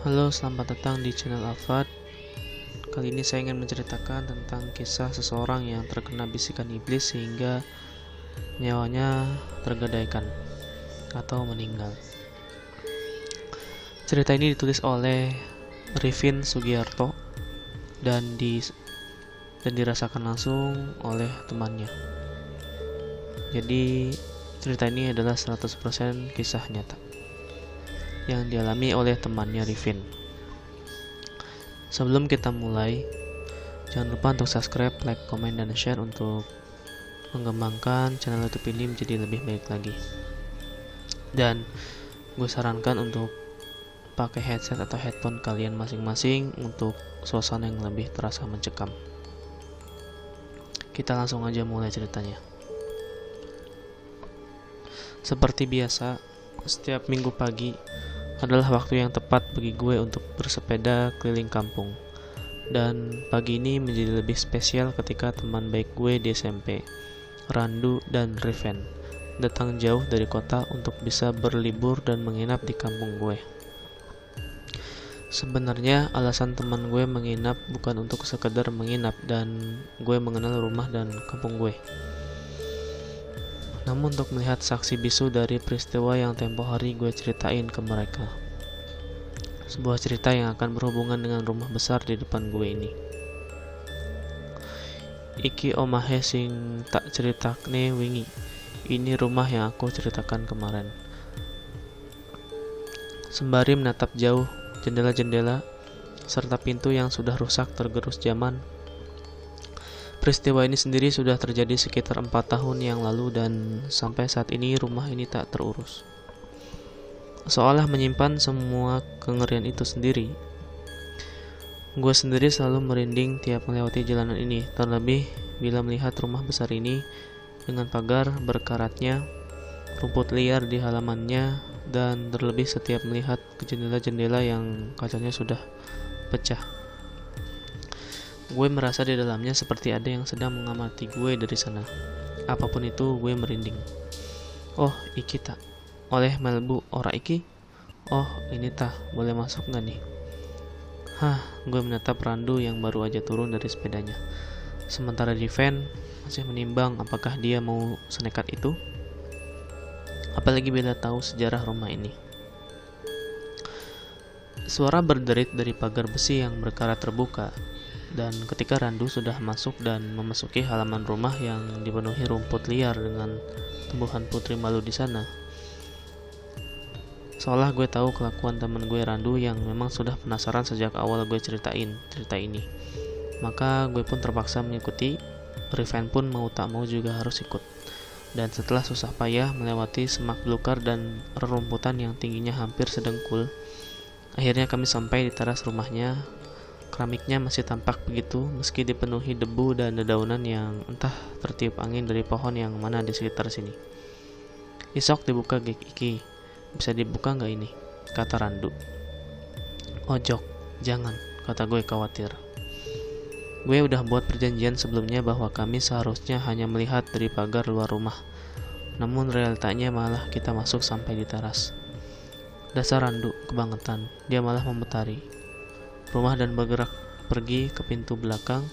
Halo, selamat datang di channel Afad. Kali ini saya ingin menceritakan tentang kisah seseorang yang terkena bisikan iblis sehingga nyawanya tergadaikan atau meninggal. Cerita ini ditulis oleh Rifin Sugiarto dan dirasakan langsung oleh temannya. Jadi cerita ini adalah 100% kisah nyata yang dialami oleh temannya Rifin. Sebelum kita mulai, jangan lupa untuk subscribe, like, komen, dan share untuk mengembangkan channel YouTube ini menjadi lebih baik lagi. Dan gue sarankan untuk pakai headset atau headphone kalian masing-masing untuk suasana yang lebih terasa mencekam. Kita langsung aja mulai ceritanya. Seperti biasa, setiap minggu pagi adalah waktu yang tepat bagi gue untuk bersepeda keliling kampung. Dan pagi ini menjadi lebih spesial ketika teman baik gue di SMP, Randu dan Riven, datang jauh dari kota untuk bisa berlibur dan menginap di kampung gue. Sebenarnya alasan teman gue menginap bukan untuk sekedar menginap dan gue mengenal rumah dan kampung gue, namun untuk melihat saksi bisu dari peristiwa yang tempo hari gue ceritain ke mereka. Sebuah cerita yang akan berhubungan dengan rumah besar di depan gue ini. Iki omahe sing tak ceritakne wingi. Ini rumah yang aku ceritakan kemarin. Sembari menatap jauh jendela-jendela serta pintu yang sudah rusak tergerus zaman. Peristiwa ini sendiri sudah terjadi sekitar 4 tahun yang lalu dan sampai saat ini rumah ini tak terurus. Seolah menyimpan semua kengerian itu sendiri. Gue sendiri selalu merinding tiap melewati jalanan ini, terlebih bila melihat rumah besar ini dengan pagar berkaratnya, rumput liar di halamannya, dan terlebih setiap melihat ke jendela-jendela yang kacanya sudah pecah. Gue merasa di dalamnya seperti ada yang sedang mengamati gue dari sana. Apapun itu, gue merinding. Oh, iki tak oleh melbu ora iki? Oh, ini tah, boleh masuk gak nih? Gue menatap Randu yang baru aja turun dari sepedanya. Sementara Riven masih menimbang apakah dia mau senekat itu. Apalagi bila tahu sejarah rumah ini. Suara berderit dari pagar besi yang berkarat terbuka. Dan ketika Randu sudah masuk dan memasuki halaman rumah yang dipenuhi rumput liar dengan tumbuhan putri malu di sana, seolah gue tahu kelakuan teman gue Randu yang memang sudah penasaran sejak awal gue cerita ini. Maka gue pun terpaksa mengikuti. Riven pun mau tak mau juga harus ikut. Dan setelah susah payah melewati semak belukar dan rerumputan yang tingginya hampir sedengkul, akhirnya kami sampai di teras rumahnya. Keramiknya masih tampak begitu meski dipenuhi debu dan dedaunan yang entah tertiup angin dari pohon yang mana di sekitar sini. Isok dibuka gek iki. Bisa dibuka nggak ini? Kata Randu. Ojok, jangan, kata gue khawatir. Gue udah buat perjanjian sebelumnya bahwa kami seharusnya hanya melihat dari pagar luar rumah. Namun realitanya malah kita masuk sampai di teras. Dasar Randu, kebangetan. Dia malah memutar rumah dan bergerak pergi ke pintu belakang.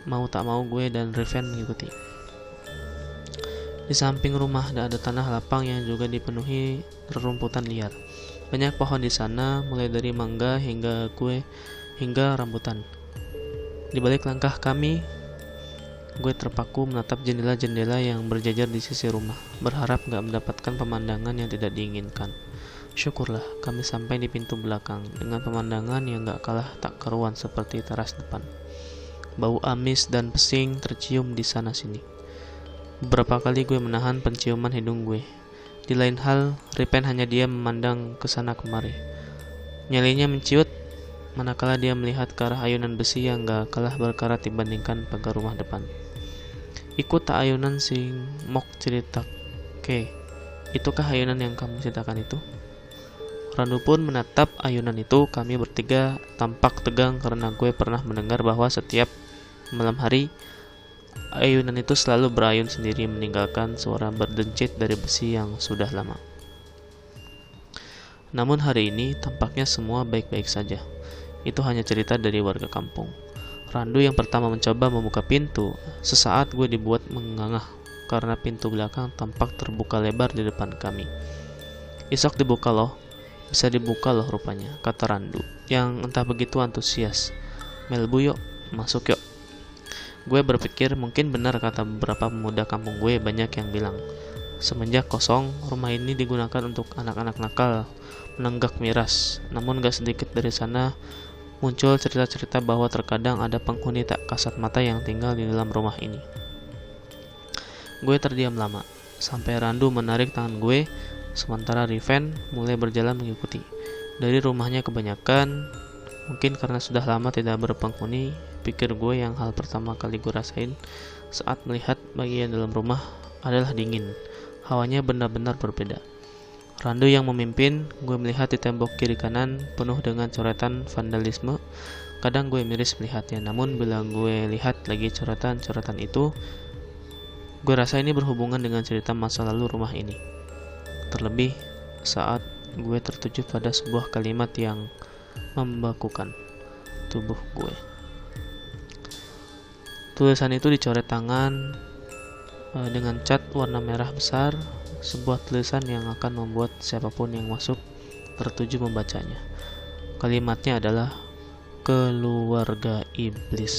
Mau tak mau gue dan Riven mengikuti. Di samping rumah ada tanah lapang yang juga dipenuhi rerumputan liar. Banyak pohon di sana, mulai dari mangga hingga rambutan. Di balik langkah kami, gue terpaku menatap jendela-jendela yang berjajar di sisi rumah, berharap gak mendapatkan pemandangan yang tidak diinginkan. Syukurlah kami sampai di pintu belakang dengan pemandangan yang gak kalah tak karuan seperti teras depan. Bau amis dan pesing tercium di sana-sini. Beberapa kali gue menahan penciuman hidung gue. Di lain hal, Riven hanya diam memandang ke sana kemari. Nyalinya menciut manakala dia melihat ke arah ayunan besi yang gak kalah berkarat dibandingkan pagar rumah depan. Ikut tak ayunan sing mok cerita ke. Itukah ayunan yang kamu ceritakan itu? Randu pun menatap ayunan itu. Kami bertiga tampak tegang karena gue pernah mendengar bahwa setiap malam hari ayunan itu selalu berayun sendiri meninggalkan suara berdencit dari besi yang sudah lama. Namun hari ini tampaknya semua baik-baik saja. Itu hanya cerita dari warga kampung. Randu yang pertama mencoba membuka pintu. Sesaat gue dibuat mengengah karena pintu belakang tampak terbuka lebar di depan kami. "Isok dibuka loh, bisa dibuka loh rupanya," kata Randu yang entah begitu antusias. "Melbu yuk, masuk yuk." Gue berpikir mungkin benar kata beberapa pemuda kampung gue, banyak yang bilang. Semenjak kosong, rumah ini digunakan untuk anak-anak nakal, menenggak miras. Namun gak sedikit dari sana muncul cerita-cerita bahwa terkadang ada penghuni tak kasat mata yang tinggal di dalam rumah ini. Gue terdiam lama, sampai Randu menarik tangan gue, sementara Riven mulai berjalan mengikuti. Dari rumahnya kebanyakan, mungkin karena sudah lama tidak berpenghuni, pikir gue yang hal pertama kali gue rasain saat melihat bagian dalam rumah adalah dingin. Hawanya benar-benar berbeda. Randu yang memimpin, gue melihat di tembok kiri kanan penuh dengan coretan vandalisme. Kadang gue miris melihatnya, namun bila gue lihat lagi coretan-coretan itu, gue rasa ini berhubungan dengan cerita masa lalu rumah ini. Terlebih saat gue tertuju pada sebuah kalimat yang membakukan tubuh gue. Tulisan itu dicoret tangan dengan cat warna merah besar, sebuah tulisan yang akan membuat siapapun yang masuk tertuju membacanya. Kalimatnya adalah keluarga iblis.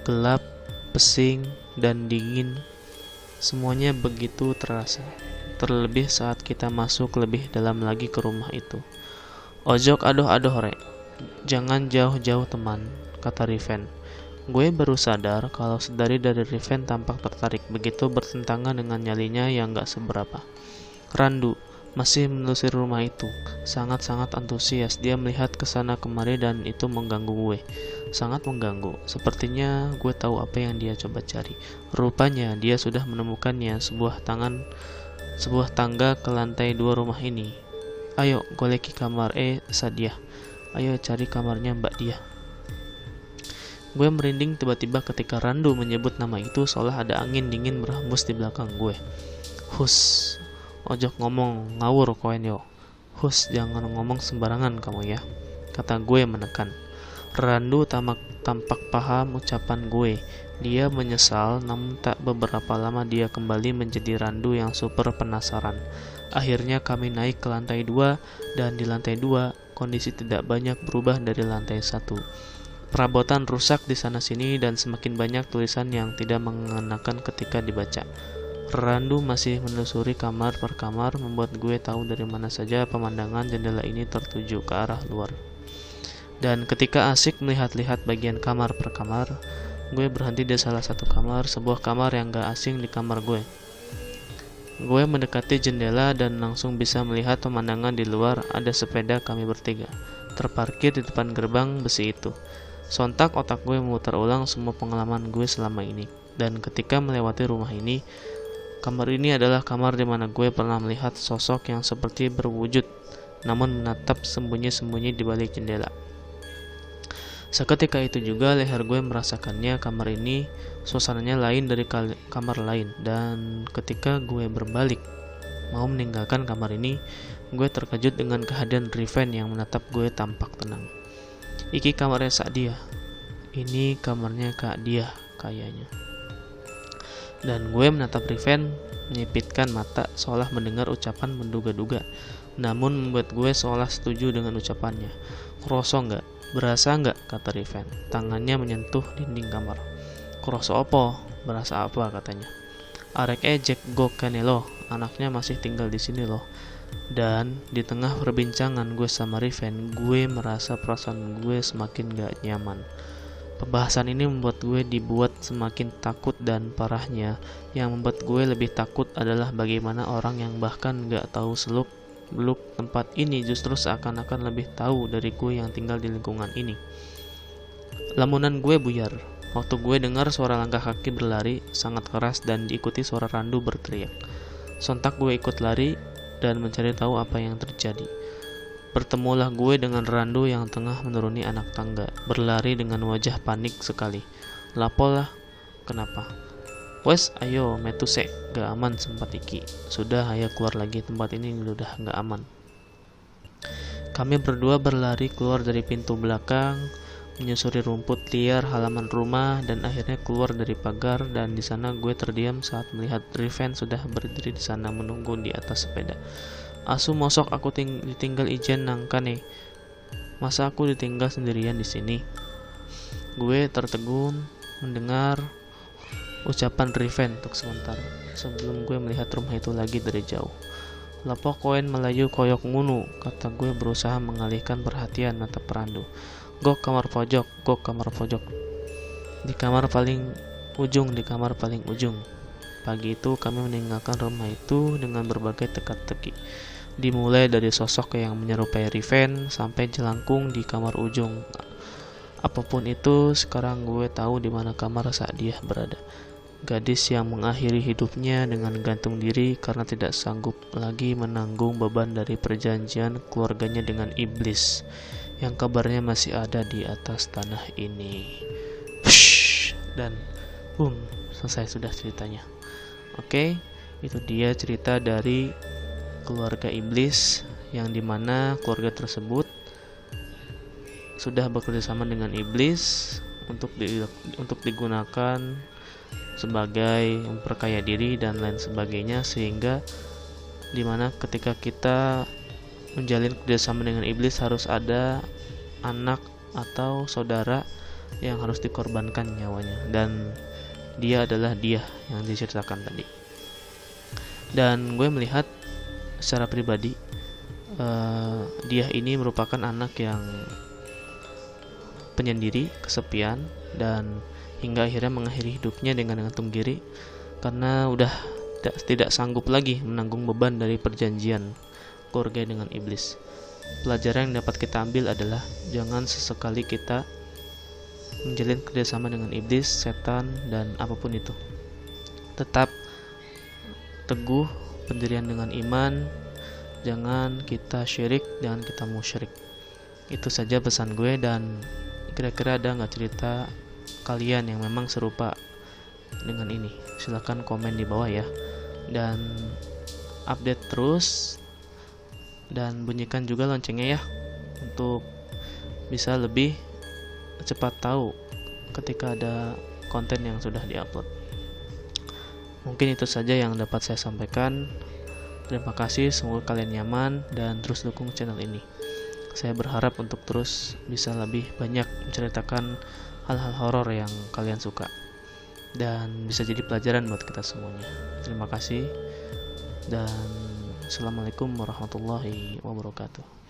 Gelap, pesing, dan dingin, semuanya begitu terasa. Terlebih saat kita masuk lebih dalam lagi ke rumah itu. "Ojok adoh-adoh rek, jangan jauh-jauh teman," kata Riven. Gue baru sadar kalau dari Riven tampak tertarik, begitu bertentangan dengan nyalinya yang gak seberapa. Randu masih menelusuri rumah itu, sangat-sangat antusias. Dia melihat ke sana kemari dan itu mengganggu gue. Sangat mengganggu. Sepertinya gue tahu apa yang dia coba cari. Rupanya dia sudah menemukannya, sebuah tangga ke lantai 2 rumah ini. "Ayo goleki kamar Sadiah. Ayo cari kamarnya Mbak Dia." Gue merinding tiba-tiba ketika Randu menyebut nama itu seolah ada angin dingin berhembus di belakang gue. "Hus, ojok ngomong ngawur koen yo. Hus, jangan ngomong sembarangan kamu ya," kata gue menekan. Randu tampak paham ucapan gue. Dia menyesal, namun tak beberapa lama dia kembali menjadi Randu yang super penasaran. Akhirnya kami naik ke lantai 2, dan di lantai 2 kondisi tidak banyak berubah dari lantai 1. Perabotan rusak di sana-sini dan semakin banyak tulisan yang tidak mengenakan ketika dibaca. Randu masih menelusuri kamar per kamar, membuat gue tahu dari mana saja pemandangan jendela ini tertuju ke arah luar. Dan ketika asik melihat-lihat bagian kamar per kamar, gue berhenti di salah satu kamar, sebuah kamar yang gak asing di kamar gue. Gue mendekati jendela dan langsung bisa melihat pemandangan di luar. Ada sepeda kami bertiga terparkir di depan gerbang besi itu. Sontak otak gue memutar ulang semua pengalaman gue selama ini. Dan ketika melewati rumah ini, kamar ini adalah kamar di mana gue pernah melihat sosok yang seperti berwujud, namun menatap sembunyi-sembunyi di balik jendela. Seketika itu juga leher gue merasakannya. Kamar ini suasananya lain dari kamar lain. Dan ketika gue berbalik mau meninggalkan kamar ini, gue terkejut dengan kehadiran Riven yang menatap gue tampak tenang. "Iki kamarnya Sadiah. Ini kamarnya Kak Dia kayaknya." Dan gue menatap Riven menyipitkan mata seolah mendengar ucapan menduga-duga, namun membuat gue seolah setuju dengan ucapannya. "Kroso nggak? Berasa nggak?" kata Riven. Tangannya menyentuh dinding kamar. "Kroso opo? Berasa apa?" katanya. "Arek ejek go kene loh, anaknya masih tinggal di sini loh." Dan di tengah perbincangan gue sama Riven, gue merasa perasaan gue semakin gak nyaman. Pembahasan ini membuat gue dibuat semakin takut, dan parahnya yang membuat gue lebih takut adalah bagaimana orang yang bahkan gak tahu seluk-beluk tempat ini justru seakan-akan lebih tahu dari gue yang tinggal di lingkungan ini. Lamunan gue buyar waktu gue dengar suara langkah kaki berlari sangat keras dan diikuti suara Randu berteriak. Sontak gue ikut lari dan mencari tahu apa yang terjadi. Bertemulah gue dengan Randu yang tengah menuruni anak tangga, berlari dengan wajah panik sekali. "Lapolah, kenapa?" "Wes, ayo metu sek, gak aman sempat iki. Sudah, ayo keluar lagi, tempat ini udah gak aman." Kami berdua berlari keluar dari pintu belakang, menyusuri rumput liar halaman rumah, dan akhirnya keluar dari pagar. Dan di sana gue terdiam saat melihat Riven sudah berdiri di sana menunggu di atas sepeda. Asu mosok aku ditinggal ijen nangka nih. Masa aku ditinggal sendirian di sini? Gue tertegun mendengar ucapan Riven untuk sementara sebelum gue melihat rumah itu lagi dari jauh. Lapo koen Melayu koyok ngunu, kata gue berusaha mengalihkan perhatian mata perandu. Gok kamar pojok. Di kamar paling ujung. Pagi itu kami meninggalkan rumah itu dengan berbagai teka-teki. Dimulai dari sosok yang menyerupai Riven sampai jelangkung di kamar ujung. Apapun itu, sekarang gue tahu di mana kamar saat dia berada. Gadis yang mengakhiri hidupnya dengan gantung diri karena tidak sanggup lagi menanggung beban dari perjanjian keluarganya dengan iblis yang kabarnya masih ada di atas tanah ini. Dan boom, selesai sudah ceritanya. Oke, itu dia cerita dari keluarga iblis, yang dimana keluarga tersebut sudah bekerjasama dengan iblis untuk digunakan sebagai memperkaya diri dan lain sebagainya, sehingga dimana ketika kita menjalin kerjasama dengan iblis harus ada anak atau saudara yang harus dikorbankan nyawanya, dan dia adalah dia yang diceritakan tadi. Dan gue melihat secara pribadi dia ini merupakan anak yang penyendiri, kesepian, dan hingga akhirnya mengakhiri hidupnya dengan gantung diri karena udah tidak sanggup lagi menanggung beban dari perjanjian keluarga dengan iblis. Pelajaran yang dapat kita ambil adalah jangan sesekali kita menjalin kerjasama dengan iblis, setan, dan apapun itu. Tetap teguh pendirian dengan iman, jangan kita syirik, jangan kita musyrik. Itu saja pesan gue, dan kira-kira ada nggak cerita kalian yang memang serupa dengan ini? Silahkan komen di bawah ya, dan update terus, dan bunyikan juga loncengnya ya untuk bisa lebih cepat tahu ketika ada konten yang sudah diupload. Mungkin itu saja yang dapat saya sampaikan. Terima kasih, semoga kalian nyaman dan terus dukung channel ini. Saya berharap untuk terus bisa lebih banyak menceritakan hal-hal horor yang kalian suka dan bisa jadi pelajaran buat kita semuanya. Terima kasih dan Assalamualaikum warahmatullahi wabarakatuh.